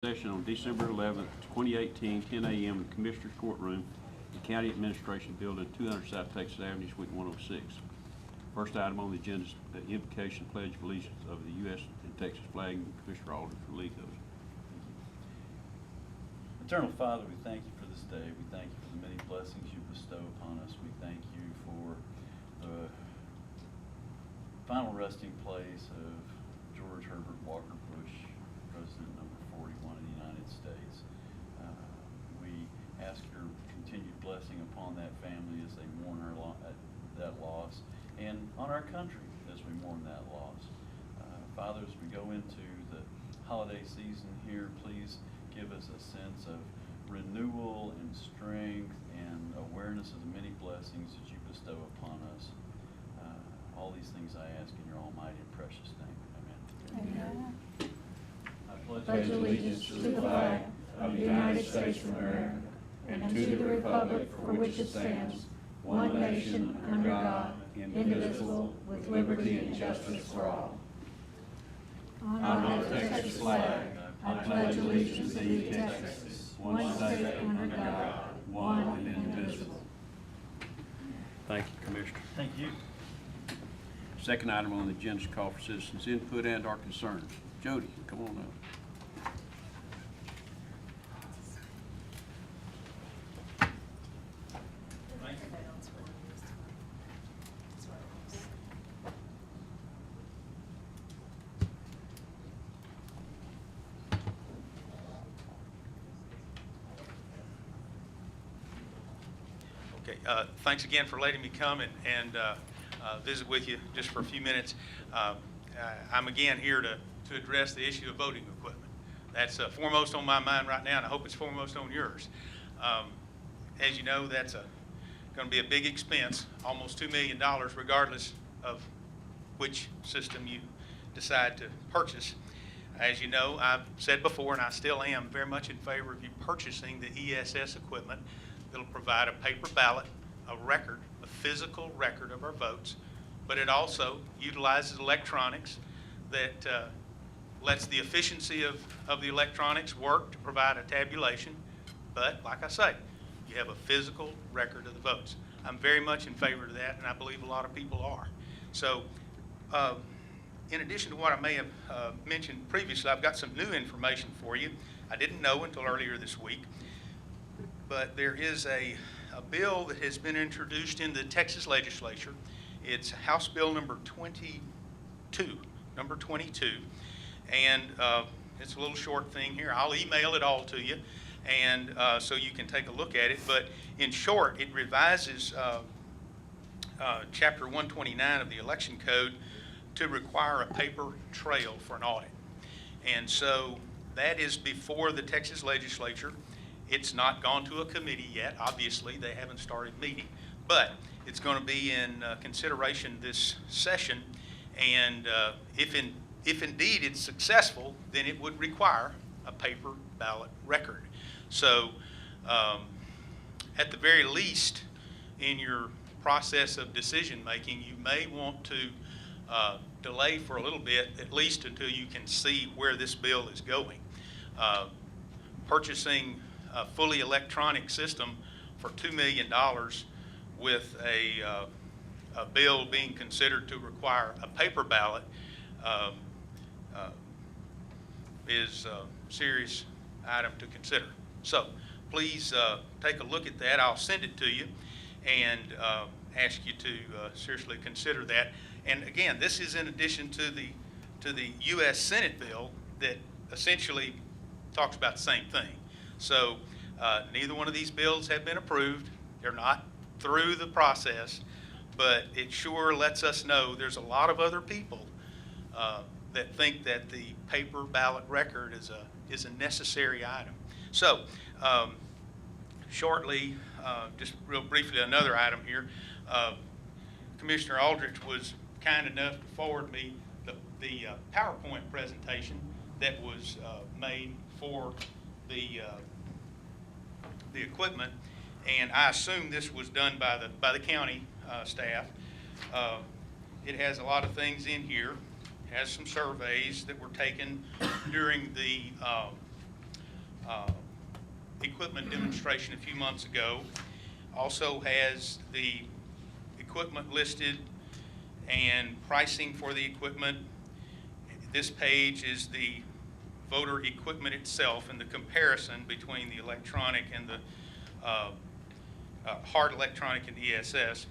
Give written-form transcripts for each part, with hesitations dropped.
Session on December 11th, 2018, 10 a.m. in the Commissioner's Courtroom, the County Administration Building, 200 South Texas Avenue, Suite 106. First item on the agenda is the invocation pledge of allegiance of the U.S. and Texas flag. Commissioner Aldridge will lead those. Eternal Father, we thank you for this day. We thank you for the many blessings you bestow upon us. We thank you for the final resting place of George Herbert Walker Bush, President number 41 of the United States. We ask your continued blessing upon that family as they mourn that loss, and on our country as we mourn that loss. Father, as we go into the holiday season here, please give us a sense of renewal and strength and awareness of the many blessings that you bestow upon us. All these things I ask in your almighty and precious name. Amen. Amen. I Pledge allegiance to the flag of the United States of America and to the republic for which it stands, one nation under God, indivisible, with liberty and justice for all. On the Texas flag, I pledge allegiance to thee, Texas, one state under God, one and indivisible. Thank you, Commissioner. Thank you. Second item on the agenda is call for citizens' input and/or concerns. Jody, come on up. Okay, thanks again for letting me come and visit with you just for a few minutes. I'm again here to address the issue of voting equipment. That's foremost on my mind right now, and I hope it's foremost on yours. As you know, that's going to be a big expense, almost $2 million, regardless of which system you decide to purchase. As you know, I've said before, and I still am very much in favor of you purchasing the ESS equipment that'll provide a paper ballot, a record, a physical record of our votes, but it also utilizes electronics that lets the efficiency of the electronics work to provide a tabulation. But like I say, you have a physical record of the votes. I'm very much in favor of that, and I believe a lot of people are. So in addition to what I may have mentioned previously, I've got some new information for you. I didn't know until earlier this week, but there is a bill that has been introduced in the Texas legislature. It's House Bill number 22, and it's a little short thing here. I'll email it all to you, and so you can take a look at it. But in short, it revises Chapter 129 of the Election Code to require a paper trail for an audit. And so that is before the Texas legislature. It's not gone to a committee yet. Obviously, they haven't started meeting, but it's going to be in consideration this session. And if indeed it's successful, then it would require a paper ballot record. So at the very least, in your process of decision making, you may want to delay for a little bit, at least until you can see where this bill is going. Purchasing a fully electronic system for $2 million with a bill being considered to require a paper ballot is a serious item to consider. So please take a look at that. I'll send it to you and ask you to seriously consider that. And again, this is in addition to the U.S. Senate bill that essentially talks about the same thing. So neither one of these bills have been approved. They're not through the process, but it sure lets us know there's a lot of other people that think that the paper ballot record is a necessary item. So shortly, just real briefly, another item here. Commissioner Aldrich was kind enough to forward me the PowerPoint presentation that was made for the equipment, and I assume this was done by the county staff. It has a lot of things in here. It has some surveys that were taken during the equipment demonstration a few months ago. Also has the equipment listed and pricing for the equipment. This page is the voter equipment itself and the comparison between the electronic and the hard electronic and ESS.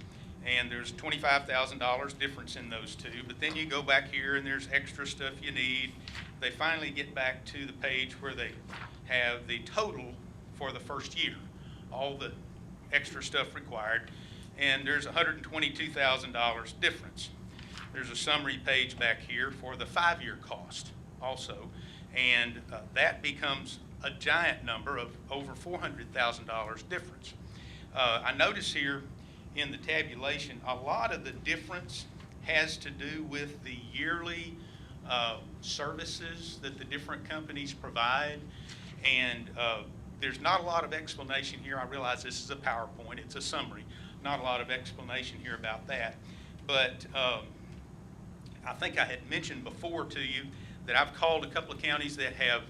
And there's $25,000 difference in those two. But then you go back here and there's extra stuff you need. They finally get back to the page where they have the total for the first year, all the extra stuff required, and there's $122,000 difference. There's a summary page back here for the 5-year cost also, and that becomes a giant number of over $400,000 difference. I notice here in the tabulation, a lot of the difference has to do with the yearly services that the different companies provide, and there's not a lot of explanation here. I realize this is a PowerPoint, it's a summary, not a lot of explanation here about that, but I think I had mentioned before to you that I've called a couple of counties that have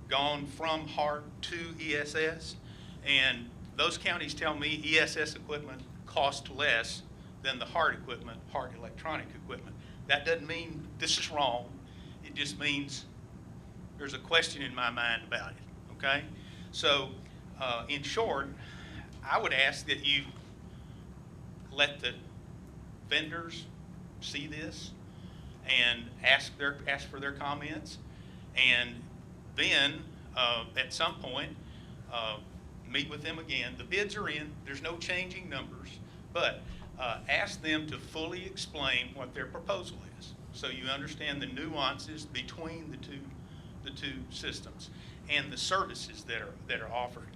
gone from HART to ESS, and those counties tell me ESS equipment costs less than the HART equipment, HART electronic equipment. That doesn't mean this is wrong. It just means there's a question in my mind about it, okay? So, in short, I would ask that you let the vendors see this and ask for their comments, and then at some point meet with them again. The bids are in, there's no changing numbers, but ask them to fully explain what their proposal is, so you understand the nuances between the two systems and the services that are offered.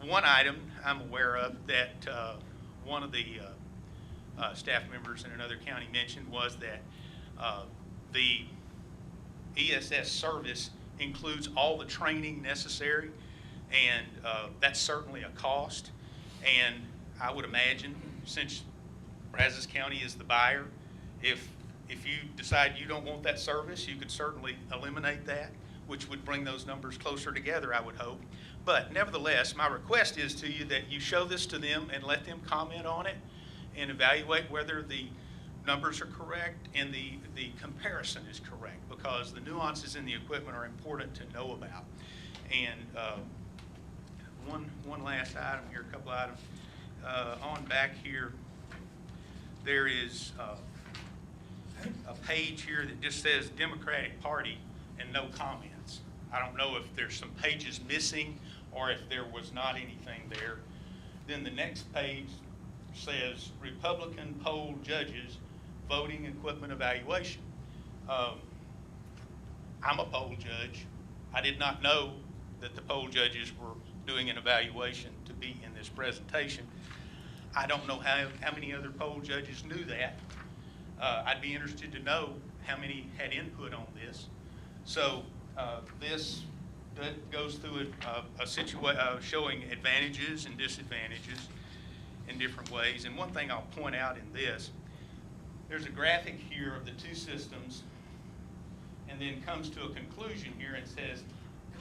One item I'm aware of that one of the staff members in another county mentioned was that the ESS service includes all the training necessary, and that's certainly a cost. And I would imagine, since Brazos County is the buyer, if you decide you don't want that service, you could certainly eliminate that, which would bring those numbers closer together, I would hope. But nevertheless, my request is to you that you show this to them and let them comment on it and evaluate whether the numbers are correct and the comparison is correct, because the nuances in the equipment are important to know about. And one last item here, a couple items. On back here, there is a page here that just says Democratic Party and no comments. I don't know if there's some pages missing or if there was not anything there. Then the next page says Republican poll judges voting equipment evaluation. I'm a poll judge. I did not know that the poll judges were doing an evaluation to be in this presentation. I don't know how many other poll judges knew that. I'd be interested to know how many had input on this. So this goes through a situation showing advantages and disadvantages in different ways. And one thing I'll point out in this, there's a graphic here of the two systems, and then comes to a conclusion here and says,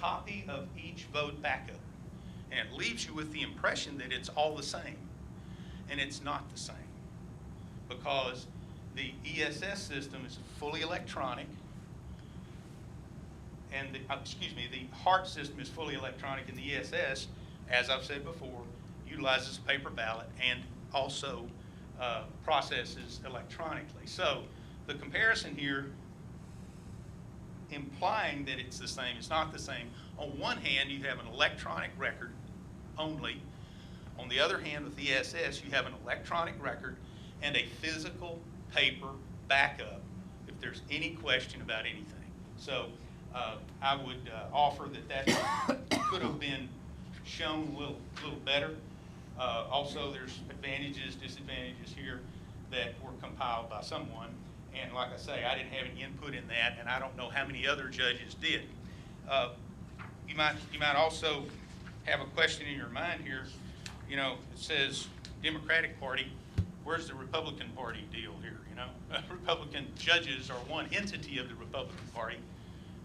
copy of each vote backup. And it leaves you with the impression that it's all the same. And it's not the same, because the ESS system is fully electronic, and the HART system is fully electronic, and the ESS, as I've said before, utilizes paper ballot and also processes electronically. So the comparison here, implying that it's the same, it's not the same. On one hand, you have an electronic record only. On the other hand, with ESS, you have an electronic record and a physical paper backup if there's any question about anything. So I would offer that could have been shown a little better. Also, there's advantages, disadvantages here that were compiled by someone. And like I say, I didn't have any input in that, and I don't know how many other judges did. You might also have a question in your mind here. You know, it says Democratic Party. Where's the Republican Party deal here? You know, Republican judges are one entity of the Republican Party,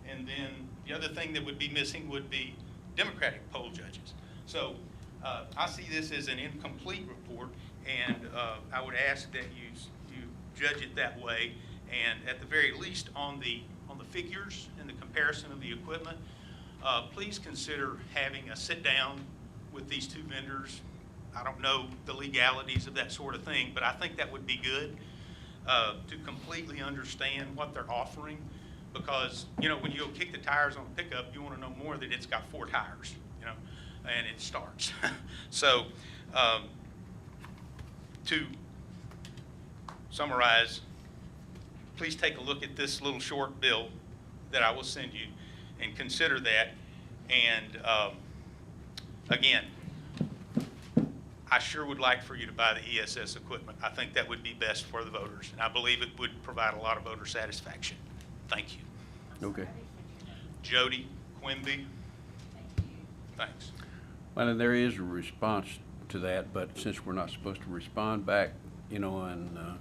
and then the other thing that would be missing would be Democratic poll judges. So I see this as an incomplete report, and I would ask that you judge it that way, and at the very least on the figures and the comparison of the equipment, please consider having a sit down with these two vendors. I don't know the legalities of that sort of thing, but I think that would be good to completely understand what they're offering, because, you know, when you go kick the tires on a pickup, you want to know more that it's got 4 tires, you know, and it starts. So to summarize, please take a look at this little short bill that I will send you and consider that. And again, I sure would like for you to buy the ESS equipment. I think that would be best for the voters, and I believe it would provide a lot of voter satisfaction. Thank you. Okay. Jody Quimby. Thanks. Well, and there is a response to that, but since we're not supposed to respond back, you know, on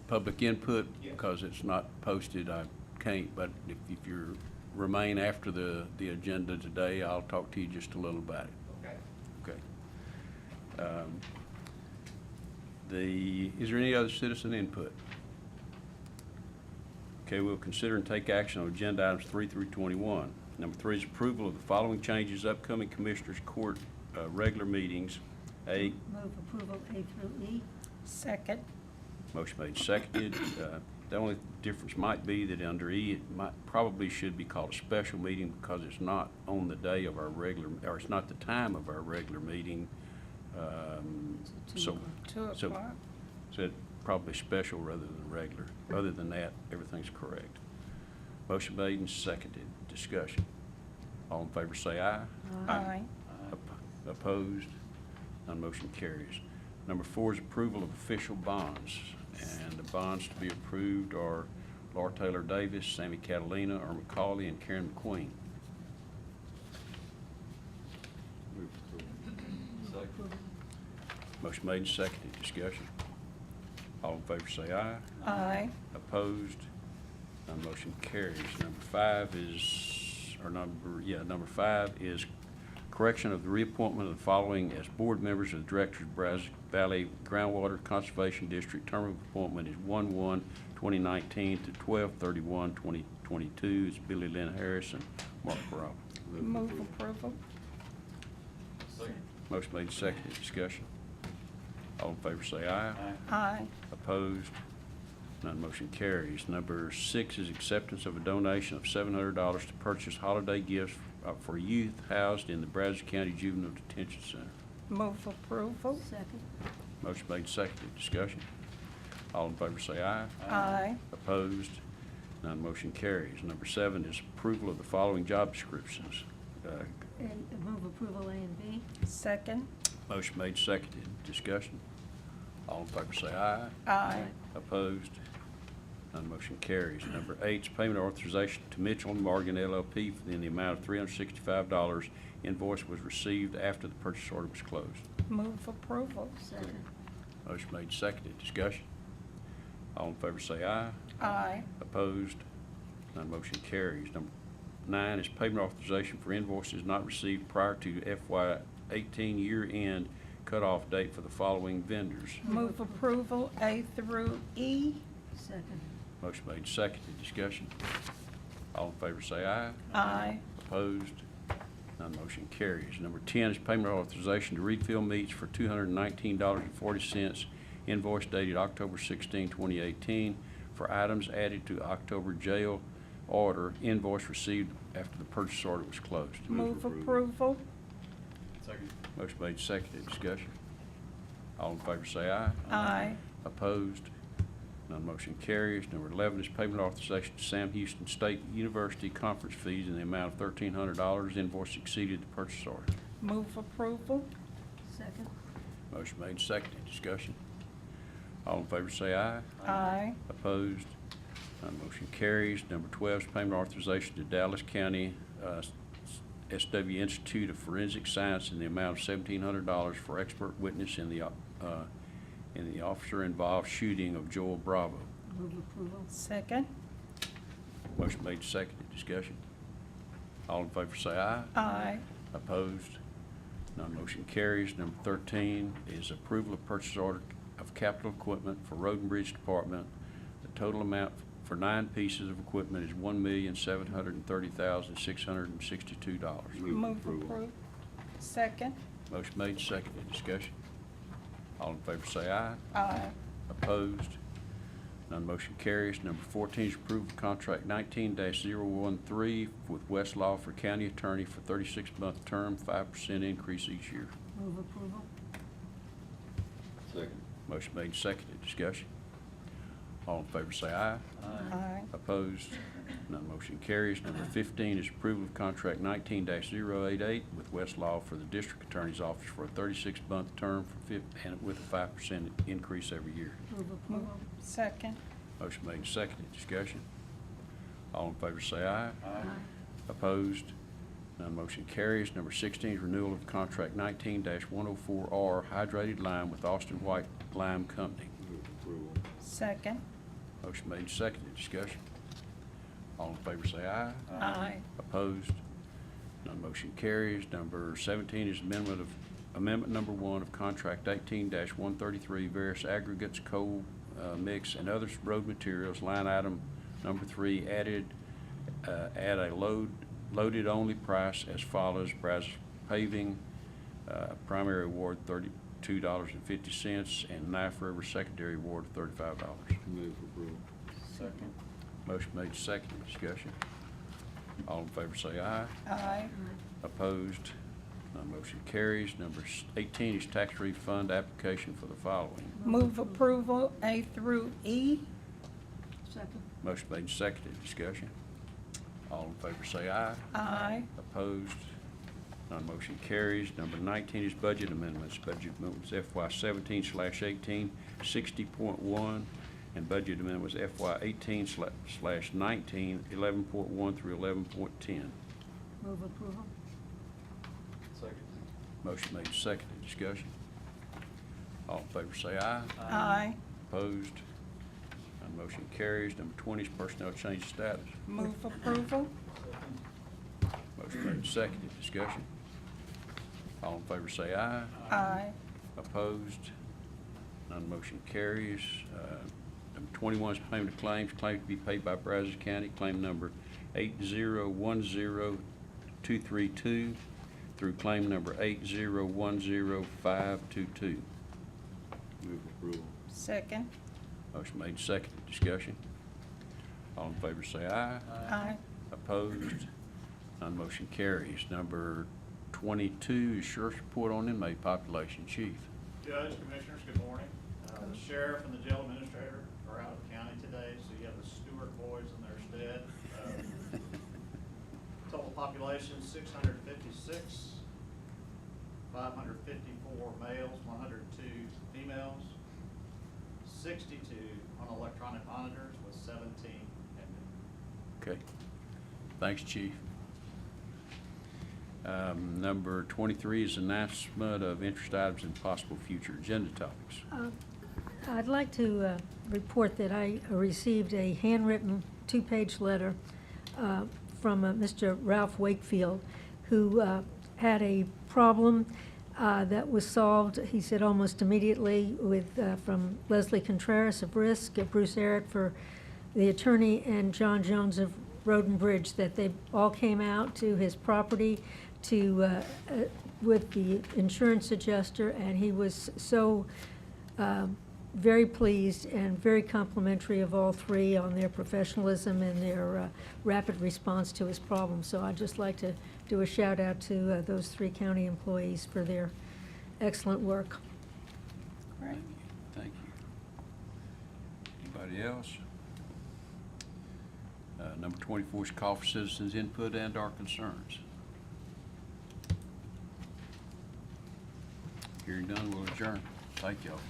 public input, because it's not posted, I can't. But if you remain after the agenda today, I'll talk to you just a little about it. Okay. Is there any other citizen input? Okay, we'll consider and take action on agenda items 3 through 21. Number 3 is approval of the following changes, upcoming Commissioners Court regular meetings. A, Move approval A through E. Second. motion made, seconded. The only difference might be that under E, it probably should be called a special meeting because it's not on the day of our regular, or it's not the time of our regular meeting. So 2 o'clock. So it's probably special rather than regular. Other than that, everything's correct. Motion made and seconded. Discussion. All in favor say aye. Aye. Opposed? None motion carries. Number 4 is approval of official bonds. And the bonds to be approved are Laura Taylor Davis, Sammy Catalina, Irma Cawley, and Karen McQueen. Motion made and seconded. Discussion. All in favor say aye. Aye. Opposed? None motion carries. Number 5 is correction of the reappointment of the following as board members of the Directors of Brazos Valley Groundwater Conservation District. Term of appointment is 1/1/2019 to 12/31/2022. It's Billy Lynn Harris and Mark Robb. Move approval. Motion made, seconded. Discussion. All in favor say aye. Aye. Opposed? None motion carries. Number 6 is acceptance of a donation of $700 to purchase holiday gifts for youth housed in the Brazos County Juvenile Detention Center. Move approval. Second. Motion made, seconded. Discussion. All in favor say aye. Aye. Opposed? None motion carries. Number 7 is approval of the following job descriptions. And move approval A and B. Second. Motion made, seconded. Discussion. All in favor say aye. Aye. Opposed? None motion carries. Number 8 is payment authorization to Mitchell & Morgan LLP in the amount of $365. Invoice was received after the purchase order was closed. Move approval. Second. Motion made, seconded. Discussion. All in favor say aye. Aye. Opposed? None motion carries. Number 9 is payment authorization for invoices not received prior to FY18 year-end cutoff date for the following vendors. Move approval A through E. Second. Motion made, seconded. Discussion. All in favor say aye. Aye. Opposed? None motion carries. Number 10 is payment authorization to refill meats for $219.40. Invoice dated October 16, 2018 for items added to October jail order. Invoice received after the purchase order was closed. Move approval. Second. Motion made, seconded. Discussion. All in favor say aye. Aye. Opposed? None motion carries. Number 11 is payment authorization to Sam Houston State University conference fees in the amount of $1,300. Invoice exceeded the purchase order. Move approval. Second. Motion made, seconded. Discussion. All in favor say aye. Aye. Opposed? None motion carries. Number 12 is payment authorization to Dallas County SW Institute of Forensic Science in the amount of $1,700 for expert witness in the officer-involved shooting of Joel Bravo. Move approval. Second. Motion made, seconded. Discussion. All in favor say aye. Aye. Opposed? None motion carries. Number 13 is approval of purchase order of capital equipment for Road and Bridge Department. The total amount for 9 pieces of equipment is $1,730,662. Move approval. Second. Motion made, seconded. Discussion. All in favor say aye. Aye. Opposed? None motion carries. Number 14 is approval of contract 19-013 with Westlaw for county attorney for 36-month term, 5% increase each year. Move approval. Second. Motion made, seconded. Discussion. All in favor say aye. Aye. Opposed? None motion carries. Number 15 is approval of contract 19-088 with Westlaw for the district attorney's office for a 36-month term and with a 5% increase every year. Move approval. Second. Motion made and seconded. Discussion. All in favor say aye. Aye. Opposed? None motion carries. Number 16 is renewal of contract 19-104R hydrated lime with Austin White Lime Company. Second. Motion made and seconded. Discussion. All in favor say aye. Aye. Opposed? None motion carries. Number 17 is amendment number 1 of contract 18-133 various aggregates, coal mix, and other road materials. Line item number 3 add a loaded only price as follows: Brazos paving, primary award $32.50, and Knife River secondary award of $35. Move approval. Second. Motion made, seconded. Discussion. All in favor say aye. Aye. Opposed? None motion carries. Number 18 is tax refund application for the following. Move approval A through E. Second. Motion made, seconded. Discussion. All in favor say aye. Aye. Opposed? None motion carries. Number 19 is budget amendments. Budget amendments FY17/18, 60.1, and budget amendment was FY18/19, 11.1 through 11.10. Move approval. Second. Motion made, seconded. Discussion. All in favor say aye. Aye. Opposed? None motion carries. Number 20 is personnel change of status. Move approval. Motion made, seconded. Discussion. All in favor say aye. Aye. Opposed? None motion carries. Number 21 is payment of claims. Claim to be paid by Brazos County. Claim number 8010232 through claim number 8010522. Move approval. Second. Motion made, seconded. Discussion. All in favor say aye. Aye. Opposed? None motion carries. Number 22 is sheriff's report on inmate population. Chief. Judge, Commissioners, good morning. The sheriff and the jail administrator are out of the county today, so you have the Stewart boys in their stead. Total population 656, 554 males, 102 females, 62 on electronic monitors with 17 pending. Okay. Thanks, Chief. Number 23 is announcement of interest items and possible future agenda topics. I'd like to report that I received a handwritten 2-page letter from Mr. Ralph Wakefield, who had a problem that was solved, he said, almost immediately with from Leslie Contreras of Risk, Bruce Arrett for the attorney, and John Jones of Road and Bridge, that they all came out to his property to with the insurance adjuster, and he was so very pleased and very complimentary of all three on their professionalism and their rapid response to his problem. So I'd just like to do a shout out to those 3 county employees for their excellent work. Great. Thank you. Anybody else? Number 24 is call for citizens' input and our concerns. Hearing none, we'll adjourn. Thank y'all.